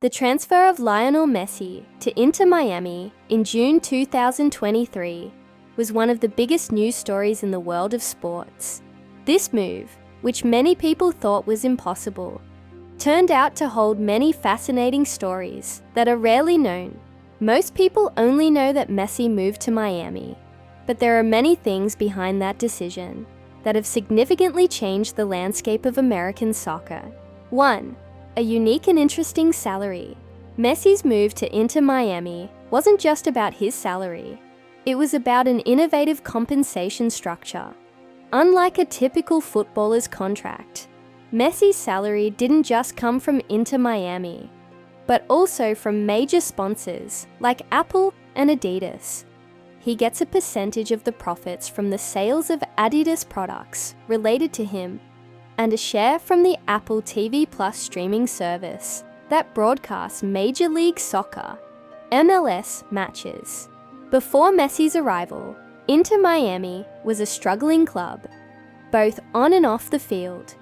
The transfer of Lionel Messi to Inter Miami in June 2023 was one of the biggest news stories in the world of sports. This move, which many people thought was impossible, turned out to hold many fascinating stories that are rarely known. Most people only know that Messi moved to Miami, but there are many things behind that decision that have significantly changed the landscape of American soccer. 1. A unique and interesting salary. Messi's move to Inter Miami wasn't just about his salary. It was about an innovative compensation structure. Unlike a typical footballer's contract, Messi's salary didn't just come from Inter Miami, but also from major sponsors like Apple and Adidas. He gets a percentage of the profits from the sales of adidas products related to him, and a share from the Apple TV Plus streaming service that broadcasts Major League Soccer (MLS) matches. Before Messi's arrival, Inter Miami was a struggling club, both on and off the field.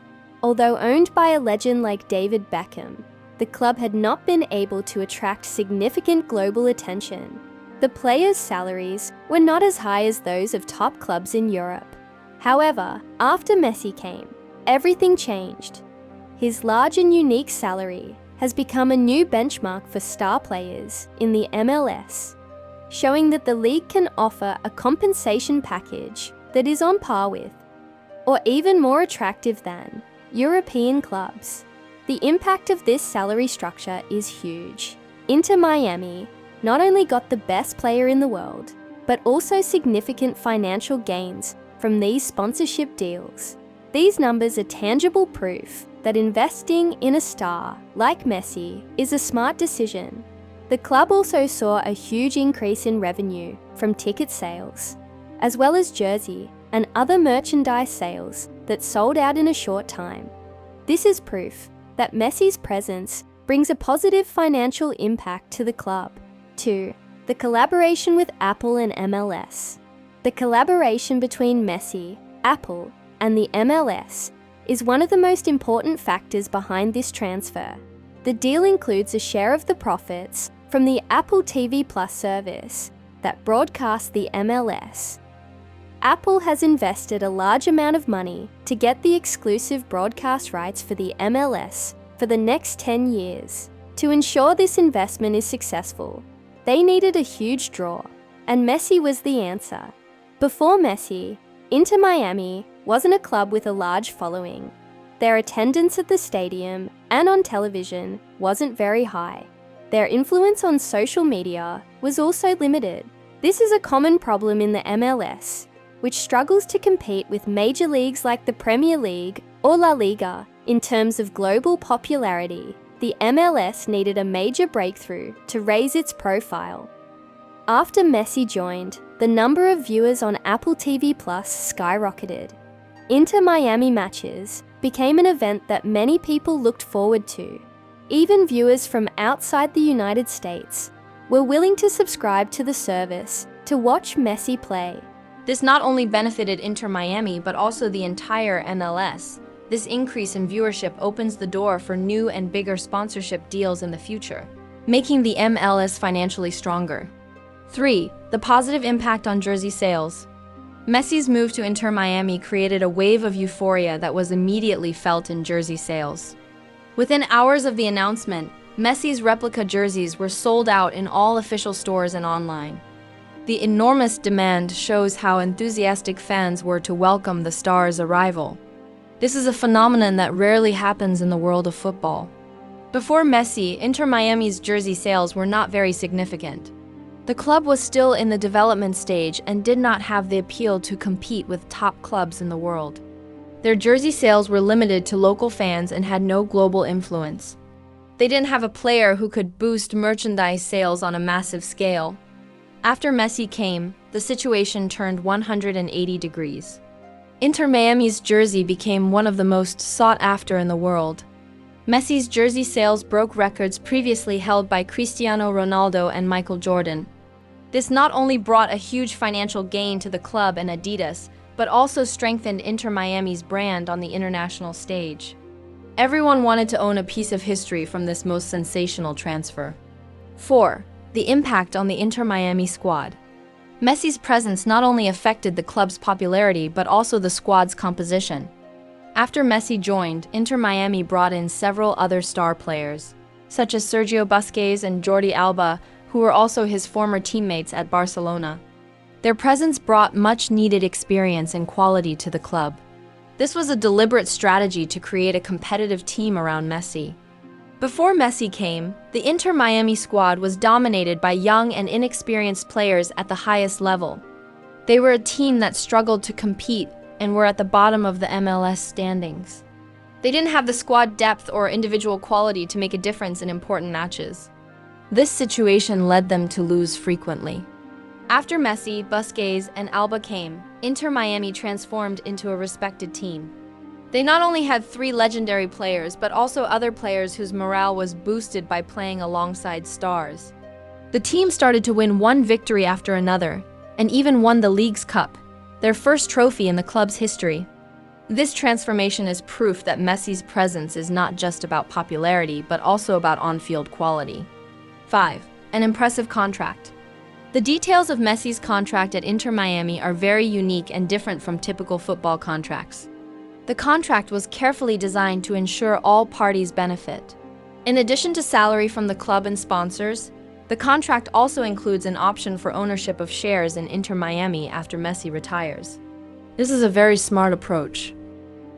Although owned by a legend like David Beckham, the club had not been able to attract significant global attention. The players' salaries were not as high as those of top clubs in Europe. However, after Messi came, everything changed. His large and unique salary has become a new benchmark for star players in the MLS, showing that the league can offer a compensation package that is on par with, or even more attractive than, European clubs. The impact of this salary structure is huge. Inter Miami not only got the best player in the world, but also significant financial gains from these sponsorship deals. These numbers are tangible proof that investing in a star like Messi is a smart decision. The club also saw a huge increase in revenue from ticket sales, as well as jersey and other merchandise sales that sold out in a short time. This is proof that Messi's presence brings a positive financial impact to the club. 2. The collaboration with Apple and MLS. The collaboration between Messi, Apple, and the MLS is one of the most important factors behind this transfer. The deal includes a share of the profits from the Apple TV Plus service that broadcasts the MLS. Apple has invested a large amount of money to get the exclusive broadcast rights for the MLS for the next 10 years. To ensure this investment is successful, they needed a huge draw, and Messi was the answer. Before Messi, Inter Miami wasn't a club with a large following. Their attendance at the stadium and on television wasn't very high. Their influence on social media was also limited. This is a common problem in the MLS, which struggles to compete with major leagues like the Premier League or La Liga in terms of global popularity. The MLS needed a major breakthrough to raise its profile. After Messi joined, the number of viewers on Apple TV Plus skyrocketed. Inter Miami matches became an event that many people looked forward to. Even viewers from outside the United States were willing to subscribe to the service to watch Messi play. This not only benefited Inter Miami but also the entire MLS. This increase in viewership opens the door for new and bigger sponsorship deals in the future, making the MLS financially stronger. 3. The positive impact on jersey sales. Messi's move to Inter Miami created a wave of euphoria that was immediately felt in jersey sales. Within hours of the announcement, Messi's replica jerseys were sold out in all official stores and online. The enormous demand shows how enthusiastic fans were to welcome the star's arrival. This is a phenomenon that rarely happens in the world of football. Before Messi, Inter Miami's jersey sales were not very significant. The club was still in the development stage and did not have the appeal to compete with top clubs in the world. Their jersey sales were limited to local fans and had no global influence. They didn't have a player who could boost merchandise sales on a massive scale. After Messi came, the situation turned 180 degrees. Inter Miami's jersey became one of the most sought after in the world. Messi's jersey sales broke records previously held by Cristiano Ronaldo and Michael Jordan. This not only brought a huge financial gain to the club and Adidas, but also strengthened Inter Miami's brand on the international stage. Everyone wanted to own a piece of history from this most sensational transfer. 4. The impact on the Inter Miami squad. Messi's presence not only affected the club's popularity but also the squad's composition. After Messi joined, Inter Miami brought in several other star players, such as Sergio Busquets and Jordi Alba, who were also his former teammates at Barcelona. Their presence brought much-needed experience and quality to the club. This was a deliberate strategy to create a competitive team around Messi. Before Messi came, the Inter Miami squad was dominated by young and inexperienced players at the highest level. They were a team that struggled to compete and were at the bottom of the MLS standings. They didn't have the squad depth or individual quality to make a difference in important matches. This situation led them to lose frequently. After Messi, Busquets, and Alba came, Inter Miami transformed into a respected team. They not only had 3 legendary players, but also other players whose morale was boosted by playing alongside stars. The team started to win one victory after another, and even won the League's Cup, their first trophy in the club's history. This transformation is proof that Messi's presence is not just about popularity, but also about on-field quality. 5. An impressive contract. The details of Messi's contract at Inter Miami are very unique and different from typical football contracts. The contract was carefully designed to ensure all parties benefit. In addition to salary from the club and sponsors, the contract also includes an option for ownership of shares in Inter Miami after Messi retires. This is a very smart approach.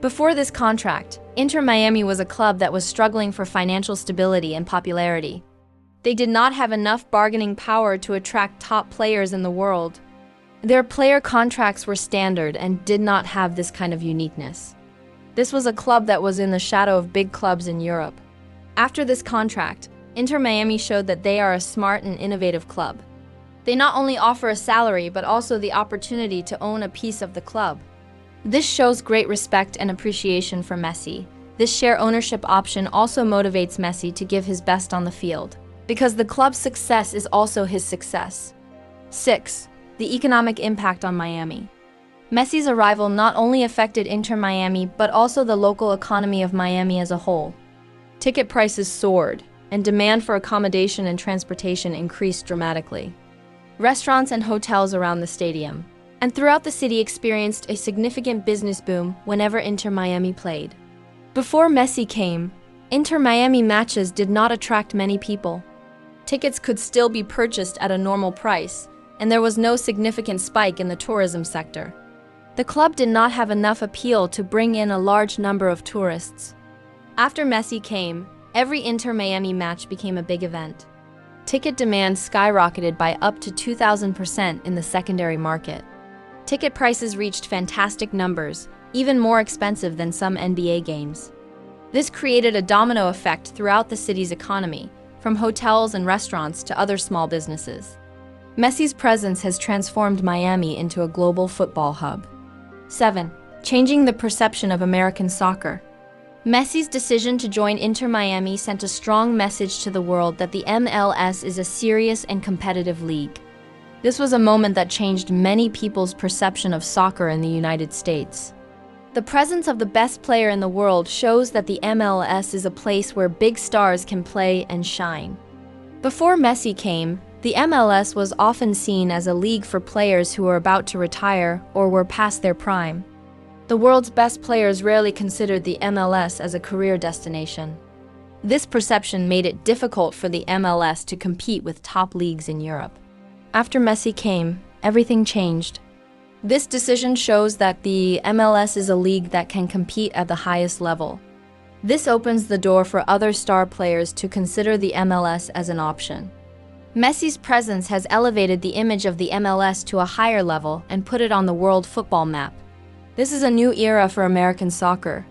Before this contract, Inter Miami was a club that was struggling for financial stability and popularity. They did not have enough bargaining power to attract top players in the world. Their player contracts were standard and did not have this kind of uniqueness. This was a club that was in the shadow of big clubs in Europe. After this contract, Inter Miami showed that they are a smart and innovative club. They not only offer a salary but also the opportunity to own a piece of the club. This shows great respect and appreciation for Messi. This share ownership option also motivates Messi to give his best on the field, because the club's success is also his success. 6. The economic impact on Miami. Messi's arrival not only affected Inter Miami but also the local economy of Miami as a whole. Ticket prices soared, and demand for accommodation and transportation increased dramatically. Restaurants and hotels around the stadium and throughout the city experienced a significant business boom whenever Inter Miami played. Before Messi came, Inter Miami matches did not attract many people. Tickets could still be purchased at a normal price, and there was no significant spike in the tourism sector. The club did not have enough appeal to bring in a large number of tourists. After Messi came, every Inter Miami match became a big event. Ticket demand skyrocketed by up to 2,000% in the secondary market. Ticket prices reached fantastic numbers, even more expensive than some NBA games. This created a domino effect throughout the city's economy, from hotels and restaurants to other small businesses. Messi's presence has transformed Miami into a global football hub. 7. Changing the perception of American soccer. Messi's decision to join Inter Miami sent a strong message to the world that the MLS is a serious and competitive league. This was a moment that changed many people's perception of soccer in the United States. The presence of the best player in the world shows that the MLS is a place where big stars can play and shine. Before Messi came, the MLS was often seen as a league for players who were about to retire or were past their prime. The world's best players rarely considered the MLS as a career destination. This perception made it difficult for the MLS to compete with top leagues in Europe. After Messi came, everything changed. This decision shows that the MLS is a league that can compete at the highest level. This opens the door for other star players to consider the MLS as an option. Messi's presence has elevated the image of the MLS to a higher level and put it on the world football map. This is a new era for American soccer,